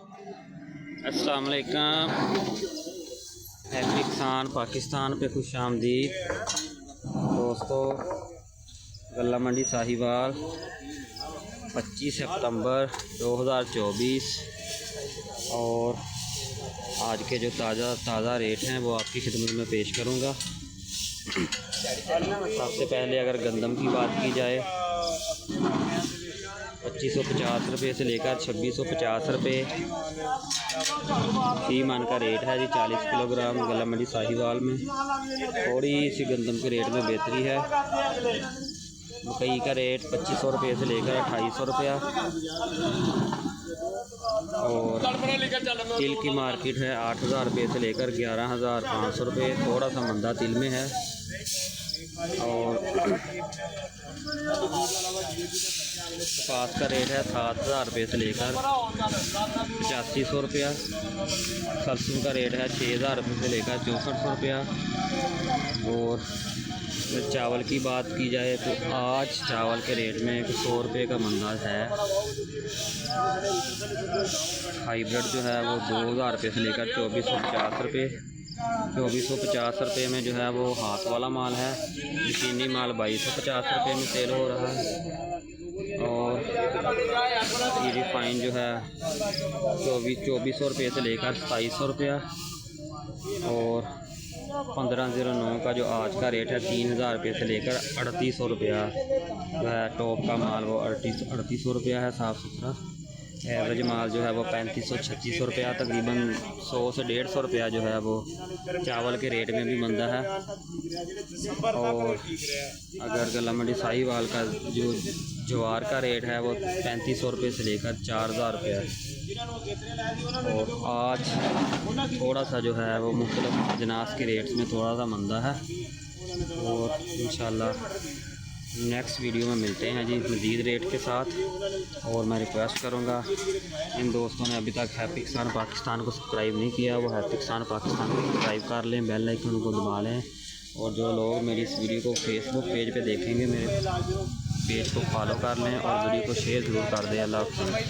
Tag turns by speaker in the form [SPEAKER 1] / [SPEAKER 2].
[SPEAKER 1] अस्सलाम वालेकुम। हैप्पी किसान पाकिस्तान पे खुश आमदीद दोस्तों। गल्ला मंडी साहिवाल 25 सितंबर 2024 और आज के जो ताज़ा रेट हैं वो आपकी खिदमत में पेश करूँगा। सबसे पहले अगर गंदम की बात की जाए 2550 रुपये से लेकर 2650 रुपये फी मन का रेट है जी। 40 किलोग्राम गला मंडी साहिवाल में थोड़ी सी गंदम के रेट में बेहतरी है। मकई का रेट 2500 रुपये से लेकर 2800 रुपया और तिल की मार्केट है 8000 रुपये से लेकर 11500 रुपये। थोड़ा सा मंदा तिल में है। और कपास का रेट है 7000 रुपये से लेकर 8500 रुपया। सरसों का रेट है 6000 रुपये से लेकर 6400 रुपया। और चावल की बात की जाए तो आज चावल के रेट में 100 रुपये का मंदा है। हाइब्रिड जो है वो 2000 रुपये से लेकर 2450 रुपये। 2450 रुपये में जो है वो हाथ वाला माल है। मशीनी माल 2250 रुपये में सेल हो रहा है। और ये रिफाइन जो है 2400 रुपये से लेकर 2700 रुपया। और 1509 का जो आज का रेट है 3000 रुपये से लेकर 3800 रुपया जो है। टॉप का माल वो 3800 रुपया है साफ़ सुथरा। एवरेज माल जो है वो 3500-3600 रुपया। तकरीबन 100 से 150 रुपया जो है वो चावल के रेट में भी मंदा है। और अगर गला मंडी साहिवाल का जो ज्वार का रेट है वो 3500 रुपये से लेकर 4000 रुपया है। और आज थोड़ा सा जो है वो मुख्तलिफ अजनास के रेट्स में थोड़ा सा मंदा है। और इंशाल्लाह नेक्स्ट वीडियो में मिलते हैं जी मज़ीद रेट के साथ। और मैं रिक्वेस्ट करूँगा इन दोस्तों ने अभी तक हैप्पी किसान पाकिस्तान को सब्सक्राइब नहीं किया वो हैप्पी किसान पाकिस्तान को सब्सक्राइब कर लें, बेल आइकन को दबा लें। और जो लोग मेरी इस वीडियो को फेसबुक पेज पे देखेंगे मेरे पेज को फॉलो कर लें और वीडियो को शेयर ज़रूर कर दें। अल्लाह हाफ़िज़।